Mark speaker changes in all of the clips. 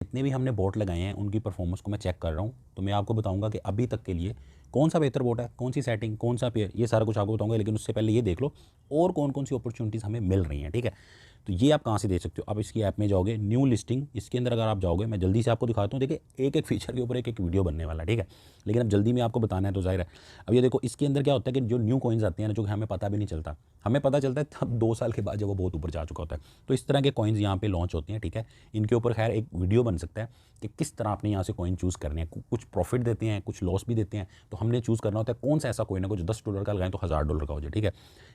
Speaker 1: जितने भी हमने बोट लगाए हैं उनकी परफॉर्मेंस को मैं चेक कर रहा हूँ, तो मैं आपको बताऊंगा कि अभी तक के लिए कौन सा बेहतर बोट है, कौन सी सेटिंग, कौन सा पेयर, ये सारा कुछ आपको बताऊंगा। लेकिन उससे पहले ये देख लो और कौन कौन सी अपॉर्चुनिटीज़ हमें मिल रही हैं, ठीक है। तो ये आप कहाँ से देख सकते हो, आप इसकी ऐप में जाओगे, न्यू लिस्टिंग, इसके अंदर अगर आप जाओगे, मैं जल्दी से आपको दिखाता हूँ। देखिए एक एक फीचर के ऊपर एक एक वीडियो बनने वाला है, ठीक है। लेकिन अब जल्दी में आपको बताना है तो जाहिर है। अब ये देखो इसके अंदर क्या होता है कि जो न्यू कॉइन्स आते हैं ना, जो कि हमें पता भी नहीं चलता, हमें पता चलता है तब 2 साल के बाद जब वो बहुत ऊपर जा चुका होता है। तो इस तरह के कॉइन्स यहाँ पे लॉन्च होते हैं, ठीक है। इनके ऊपर खैर एक वीडियो बन सकता है कि किस तरह आपने यहाँ से कॉइन चूज़ करने हैं। कुछ प्रॉफिट देते हैं, कुछ लॉस भी देते हैं, तो हमने चूज़ करना होता है कौन सा ऐसा कॉइन है जो $10 का लगाएं तो $1000 का हो जाए, ठीक है।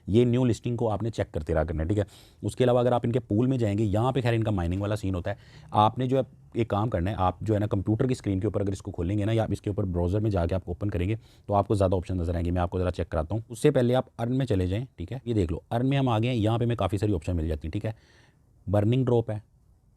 Speaker 1: ये न्यू लिस्टिंग को आपने चेक करते रहा करना है, ठीक है। उसके अलावा अगर आप इनके पूल में जाएंगे, यहाँ पे खैर इनका माइनिंग वाला सीन होता है। आपने जो है एक काम करना है, आप जो है ना कंप्यूटर की स्क्रीन के ऊपर अगर इसको खोलेंगे ना, या आप इसके ऊपर ब्राउजर में जाके आप ओपन करेंगे तो आपको ज़्यादा ऑप्शन नजर आएंगे। मैं आपको ज़रा चेक कराता हूँ। उससे पहले आप अर्न में चले जाएँ, ठीक है। ये देख लो अर्न में हम आ गए हैं, यहाँ पे हमें काफ़ी सारी ऑप्शन मिल जाती है, ठीक है। बर्निंग ड्रॉप है,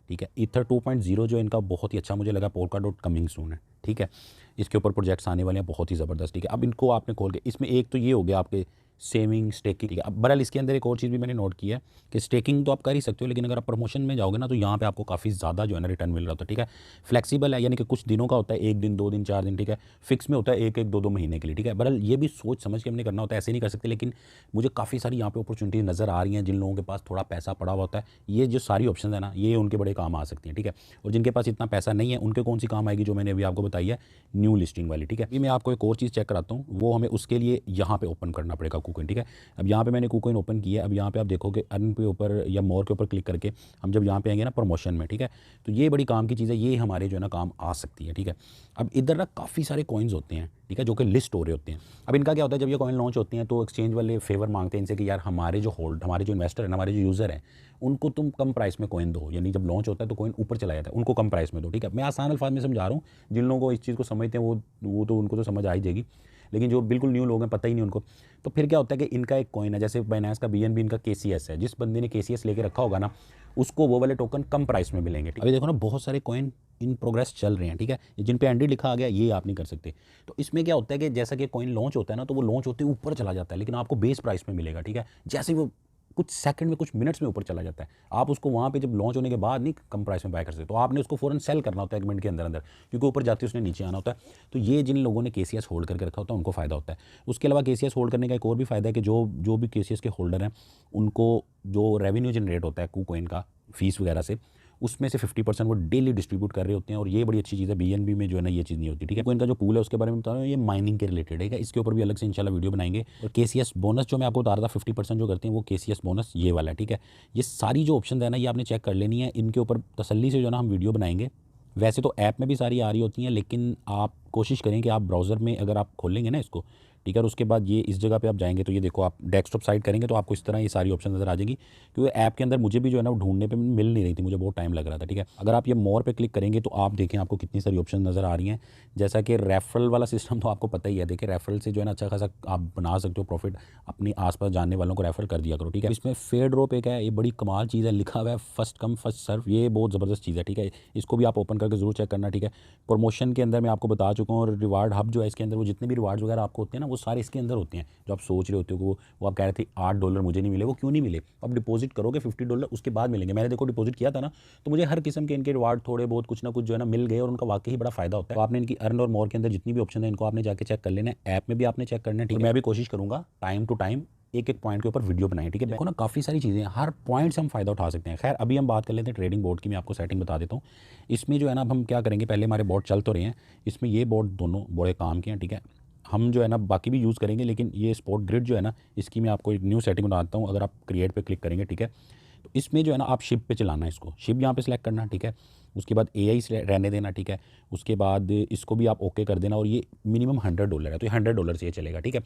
Speaker 1: ठीक है। ईथर 2.0 जो इनका बहुत ही अच्छा मुझे लगा, पोल्का डॉट कमिंग सून है, ठीक है। इसके ऊपर प्रोजेक्ट्स आने वाले हैं बहुत ही ज़बरदस्त, ठीक है। अब इनको आपने खोल के इसमें एक तो ये हो गया आपके सेविंग स्टेकिंग, ठीक है। अब बहरहाल इसके अंदर एक और चीज़ भी मैंने नोट की है कि स्टेकिंग तो आप कर ही सकते हो, लेकिन अगर आप प्रमोशन में जाओगे ना तो यहाँ पे आपको काफ़ी ज़्यादा जो है ना रिटर्न मिल रहा होता है, ठीक है। फ्लेक्सिबल है, यानी कि कुछ दिनों का होता है, 1 दिन 2 दिन 4 दिन, ठीक है। फिक्स में होता है 1-1 2-2 महीने के लिए, ठीक है। बहरहाल ये भी सोच समझ के हमने करना होता है, ऐसे नहीं कर सकते। लेकिन मुझे काफ़ी सारी यहाँ पे अपॉर्चुनिटी नज़र आ रही हैं। जिन लोगों के पास थोड़ा पैसा पड़ा हुआ होता है, ये जो सारी ऑप्शन है ना, ये उनके बड़े काम आ सकती हैं, ठीक है। और जिनके पास इतना पैसा नहीं है उनके कौन सी काम आएगी, जो मैंने अभी आपको बताई है न्यू लिस्टिंग वाली, ठीक है। अभी मैं आपको एक और चीज़ चेक कराता हूँ, वो हमें उसके लिए यहाँ पे ओपन करना पड़ेगा KuCoin, ठीक है। अब यहाँ पे मैंने KuCoin ओपन किया है। अब यहाँ पे आप देखोगे अर्न पे ऊपर या मोर के ऊपर क्लिक करके हम जब यहाँ पे आएंगे ना प्रमोशन में, ठीक है, तो ये बड़ी काम की चीज़ है, ये हमारे जो है ना काम आ सकती है, ठीक है। अब इधर ना काफ़ी सारे कॉइन्स होते हैं, ठीक है, जो कि लिस्ट हो रहे होते हैं। अब इनका क्या होता है, जब ये कॉइन लॉन्च होती हैं तो एक्सचेंज वाले फेवर मांगते हैं इनसे कि यार हमारे जो इन्वेस्टर हैं, हमारे जो यूज़र हैं, उनको तुम कम प्राइस में कॉइन दो। यानी जब लॉन्च होता है तो कॉइन ऊपर चला जाता है, उनको कम प्राइस में दो, ठीक है। मैं आसान अल्फाज में समझा रहा हूँ, जिन लोगों को इस चीज़ को समझते हैं वो तो उनको तो समझ आ ही जाएगी। लेकिन जो बिल्कुल न्यू लोग हैं, पता ही नहीं उनको, तो फिर क्या होता है कि इनका एक कॉइन है, जैसे बाइनेंस का BNB, इनका KCS है। जिस बंदे ने KCS लेके रखा होगा ना, उसको वो वाले टोकन कम प्राइस में मिलेंगे। अभी देखो ना बहुत सारे कॉइन इन प्रोग्रेस चल रहे हैं, ठीक है। जिन पे एंडी लिखा आ गया ये आप नहीं कर सकते। तो इसमें क्या होता है कि जैसा कि कॉइन लॉन्च होता है ना, तो वो लॉन्च होते ही ऊपर चला जाता है, लेकिन आपको बेस प्राइस में मिलेगा, ठीक है। जैसे ही वो कुछ सेकंड में, कुछ मिनट्स में ऊपर चला जाता है, आप उसको वहाँ पे जब लॉन्च होने के बाद नहीं कम प्राइस में बाय कर सकते। तो आपने उसको फ़ौरन सेल करना होता है 1 मिनट के अंदर अंदर, क्योंकि ऊपर जाते उसने नीचे आना होता है। तो ये जिन लोगों ने KCS होल्ड करके रखा होता है उनको फ़ायदा होता है। उसके अलावा KCS होल्ड करने का एक और भी फ़ायदा है कि जो भी KCS के होल्डर हैं, उनको जो रेवेन्यू जनरेट होता है KuCoin का फीस वगैरह से, उसमें से 50% वो डेली डिस्ट्रीब्यूट कर रहे होते हैं। और ये बड़ी अच्छी चीज़ है, BNB में जो है ना ये चीज़ नहीं होती, ठीक है। KuCoin का जो पूल है उसके बारे में बता रहा हूँ, ये माइनिंग के रिलेटेड है, इसके ऊपर भी अलग से इंशाल्लाह वीडियो बनाएंगे। और KCS बोनस जो मैं आपको बता रहा था 50% जो करते हैं वो KCS बोनस ये वाला है, ठीक है। ये सारी जो ऑप्शन है ना ये आपने चेक कर लेनी है, इनके ऊपर तसल्ली से जो है ना हम वीडियो बनाएंगे। वैसे तो ऐप में भी सारी आ रही होती हैं, लेकिन आप कोशिश करें कि आप ब्राउज़र में अगर आप खोलेंगे ना इसको, ठीक है, और उसके बाद ये इस जगह पे आप जाएंगे तो ये देखो आप डेस्कटॉप साइड करेंगे तो आपको इस तरह ये सारी ऑप्शन नज़र आ जाएगी। क्योंकि ऐप के अंदर मुझे भी जो है ना वो ढूंढने पे मिल नहीं रही थी, मुझे बहुत टाइम लग रहा था, ठीक है। अगर आप ये मोर पे क्लिक करेंगे तो आप देखें आपको कितनी सारी ऑप्शन नज़र आ रही हैं। जैसा कि रेफरल वाला सिस्टम तो आपको पता ही है, देखिए रेफरल से जो है ना अच्छा खासा आप बना सकते हो प्रॉफिट, अपने आसपास जानने वालों को रेफर कर दिया करो, ठीक है। इसमें फेयर ड्रॉप एक है, ये बड़ी कमाल चीज़ है, लिखा हुआ है फर्स्ट कम फर्स्ट सर्व, ये बहुत ज़बरदस्त चीज़ है, ठीक है। इसको भी आप ओपन करके ज़रूर चेक करना, ठीक है। प्रमोशन के अंदर मैं आपको बता चुका हूँ, और रिवार्ड हब जो है इसके अंदर वो जितने भी रिवार्ड्स वगैरह आपको होते हैं ना वो सारे इसके अंदर होते हैं। जो आप सोच रहे होते हो कि वो आप कह रहे थे $8 मुझे नहीं मिले, वो क्यों नहीं मिले, आप डिपॉजिट करोगे $50 उसके बाद मिलेंगे। मैंने देखो डिपॉजिट किया था ना, तो मुझे हर किस्म के इनके रिवार्ड थोड़े बहुत कुछ ना कुछ जो है ना मिल गए, और उनका वाकई ही बड़ा फायदा होता है। तो आपने इनकी अर्न और मोर के अंदर जितनी भी ऑप्शन है इनको आपने जाके चेक कर लेना है, ऐप में भी आपने चेक करना है, ठीक है। मैं भी कोशिश करूंगा टाइम टू टाइम एक एक पॉइंट के ऊपर वीडियो बनाएं, ठीक है। देखो ना काफ़ी सारी चीज़ें हैं, हर पॉइंट से हम फ़ायदा उठा सकते हैं। खैर अभी हम बात कर लेते हैं ट्रेडिंग बोर्ड की, मैं आपको सेटिंग बता देता हूँ। इसमें जो है ना अब हम क्या करेंगे, पहले हमारे बोर्ड चल तो रहे हैं, इसमें ये बोर्ड दोनों बड़े काम के हैं, ठीक है। हम जो है ना बाकी भी यूज़ करेंगे, लेकिन ये स्पॉट ग्रिड जो है ना इसकी मैं आपको एक न्यू सेटिंग बताता हूँ। अगर आप क्रिएट पे क्लिक करेंगे, ठीक है, तो इसमें जो है ना आप शिप पे चलाना है, इसको शिप यहाँ पे सिलेक्ट करना, ठीक है। उसके बाद AI रहने देना, ठीक है। उसके बाद इसको भी आप ओके कर देना, और ये मिनिमम $100 है, तो ये $100 से ये चलेगा, ठीक है।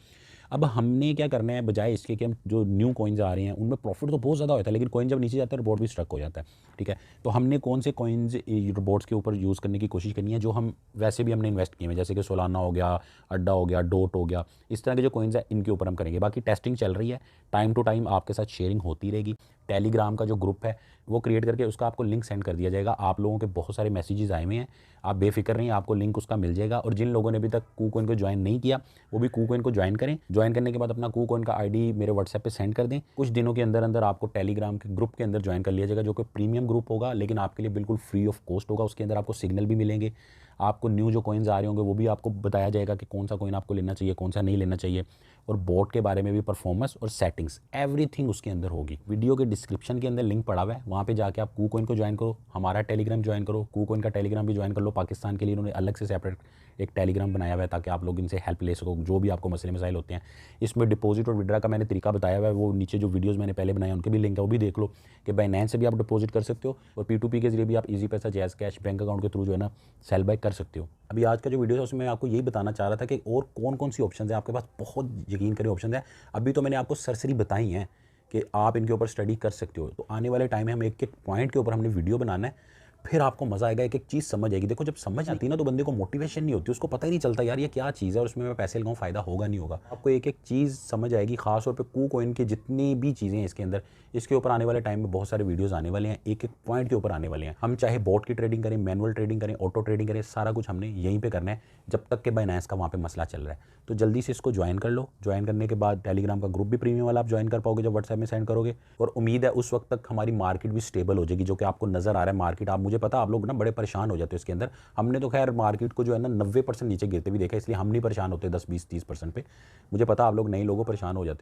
Speaker 1: अब हमने क्या करना है, बजाय इसके कि हम जो न्यू कॉइन्स आ रहे हैं उनमें प्रॉफिट तो बहुत ज़्यादा होता है, लेकिन कॉइन जब नीचे जाता है रिपोर्ट भी स्ट्रक हो जाता है, ठीक है। तो हमने कौन से कॉइन्स रोबोट्स के ऊपर यूज़ करने की कोशिश करनी है जो हम वैसे भी हमने इन्वेस्ट किए हैं, जैसे कि सोलाना हो गया, अड्डा हो गया, डोट हो गया, इस तरह के जो कॉइन्स है इनके ऊपर हम करेंगे। बाकी टेस्टिंग चल रही है, टाइम टू टाइम आपके साथ शेयरिंग होती रहेगी। टेलीग्राम का जो ग्रुप है वो क्रिएट करके उसका आपको लिंक सेंड कर दिया जाएगा। आप लोगों के बहुत सारे मैसेजेस आए हुए हैं, आप बेफिक्र रहिए, आपको लिंक उसका मिल जाएगा। और जिन लोगों ने अभी तक KuCoin को ज्वाइन नहीं किया वो भी KuCoin को ज्वाइन करें। ज्वाइन करने के बाद अपना KuCoin का आईडी मेरे व्हाट्सएप पे सेंड कर दें। कुछ दिनों के अंदर अंदर आपको टेलीग्राम के ग्रुप के अंदर ज्वाइन कर लिया जाएगा, जो कि प्रीमियम ग्रुप होगा, लेकिन आपके लिए बिल्कुल फ्री ऑफ कॉस्ट होगा। उसके अंदर आपको सिग्नल भी मिलेंगे, आपको न्यू जो कॉइन्स आ रहे होंगे वो भी आपको बताया जाएगा कि कौन सा कॉइन आपको लेना चाहिए, कौन सा नहीं लेना चाहिए, और बोट के बारे में भी, परफॉर्मेंस और सेटिंग्स एवरीथिंग उसके अंदर होगी। वीडियो के डिस्क्रिप्शन के अंदर लिंक पड़ा हुआ है, वहाँ पे जाके आप KuCoin को ज्वाइन करो, हमारा टेलीग्राम ज्वाइन करो, KuCoin का टेलीग्राम भी ज्वाइन कर लो। पाकिस्तान के लिए उन्होंने अलग से सेपरेट एक टेलीग्राम बनाया हुआ है ताकि आप लोग इनसे हेल्प ले सको, जो भी आपको मसले मसाइल होते हैं। इसमें डिपॉजिट और विड्रा का मैंने तरीका बताया हुआ है, वो नीचे जो वीडियोस मैंने पहले बनाए उनके भी लिंक है, वो भी देख लो कि बाइनेंस से भी आप डिपॉजिट कर सकते हो और P2P के जरिए भी आप ईजी पैसा, जैज़ कैश, बैंक अकाउंट के थ्रू जो है ना सेल बाय कर सकते हो। अभी आज का जो वीडियो है उसमें मैं आपको यही बताना चाह रहा था कि और कौन कौन सी ऑप्शन है आपके पास। बहुत यकीन करें ऑप्शन है, अभी तो मैंने आपको सरसरी बताई हैं कि आप इनके ऊपर स्टडी कर सकते हो। तो आने वाले टाइम में हम एक एक पॉइंट के ऊपर हमने वीडियो बनाना है, फिर आपको मज़ा आएगा, एक एक चीज़ समझ आएगी। देखो जब समझ आती है ना तो बंदे को मोटिवेशन नहीं होती, उसको पता ही नहीं चलता यार ये क्या चीज़ है और उसमें मैं पैसे लगाऊँ फ़ायदा होगा नहीं होगा। आपको एक एक चीज़ समझ आएगी, खास तौर पे KuCoin की जितनी भी चीज़ें हैं इसके अंदर, इसके ऊपर आने वाले टाइम में बहुत सारे वीडियोज़ आने वाले हैं, एक एक पॉइंट के ऊपर आने वाले हैं। हम चाहे बोट की ट्रेडिंग करें, मैनुअल ट्रेडिंग करें, ऑटो ट्रेडिंग करें, सारा कुछ हमने यहीं पर करना है जब तक कि बाइनेंस का वहाँ पर मसला चल रहा है। तो जल्दी से इसको ज्वाइन कर लो। ज्वाइन करने के बाद टेलीग्राम का ग्रुप भी प्रीमियम वाला आप ज्वाइन कर पाओगे जब व्हाट्सएप में सेंड करोगे, और उम्मीद है उस वक्त तक हमारी मार्केट भी स्टेबल हो जाएगी, जो कि आपको नज़र आ रहा है मार्केट। आप, मुझे पता आप लोग ना बड़े परेशान हो जाते हो इसके अंदर। हमने तो खैर मार्केट को जो है ना 90% नीचे गिरते भी देखा, इसलिए हम नहीं परेशान होते 10, 20, 30% पे। मुझे पता आप लोग नए लोगों परेशान हो जाते